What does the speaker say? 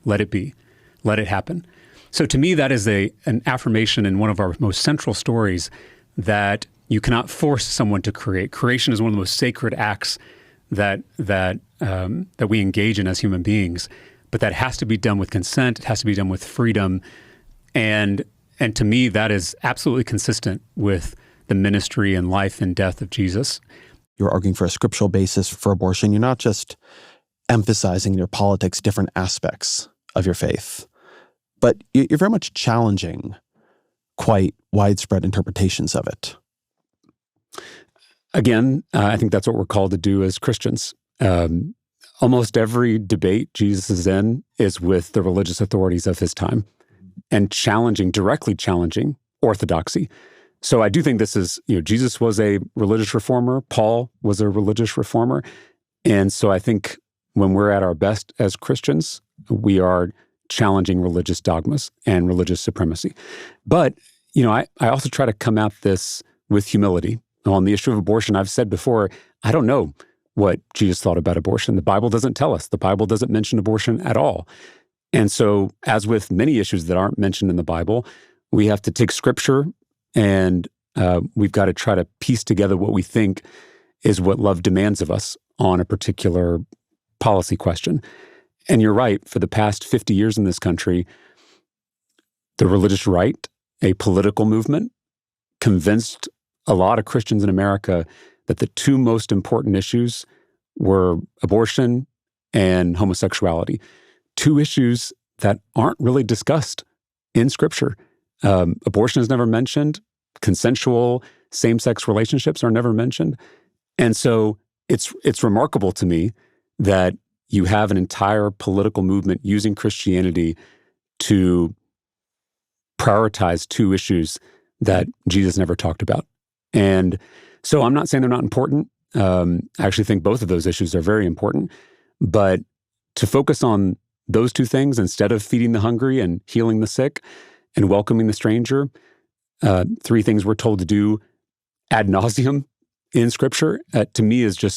let it be, let it happen. So to me, that is an affirmation in one of our most central stories that you cannot force someone to create. Creation is one of the most sacred acts that we engage in as human beings, but that has to be done with consent. It has to be done with freedom, and to me, that is absolutely consistent with the ministry and life and death of Jesus. You're arguing for a scriptural basis for abortion. You're not just emphasizing in your politics different aspects of your faith, but you're very much challenging quite widespread interpretations of it. Again, I think that's what we're called to do as Christians. Almost every debate Jesus is in is with the religious authorities of his time and directly challenging orthodoxy. So I do think this is, Jesus was a religious reformer. Paul was a religious reformer. And so I think when we're at our best as Christians, we are challenging religious dogmas and religious supremacy. But, I also try to come at this with humility. On the issue of abortion, I've said before, I don't know what Jesus thought about abortion. The Bible doesn't tell us. The Bible doesn't mention abortion at all. And so, as with many issues that aren't mentioned in the Bible, we have to take Scripture and we've got to try to piece together what we think is what love demands of us on a particular policy question. And you're right, for the past 50 years in this country, the religious right, a political movement, convinced a lot of Christians in America that the two most important issues were abortion and homosexuality. Two issues that aren't really discussed in Scripture. Abortion is never mentioned. Consensual same-sex relationships are never mentioned. And so it's remarkable to me that you have an entire political movement using Christianity to prioritize two issues that Jesus never talked about. And so I'm not saying they're not important. I actually think both of those issues are very important. But to focus on those two things instead of feeding the hungry and healing the sick and welcoming the stranger, three things we're told to do ad nauseum in Scripture, to me is just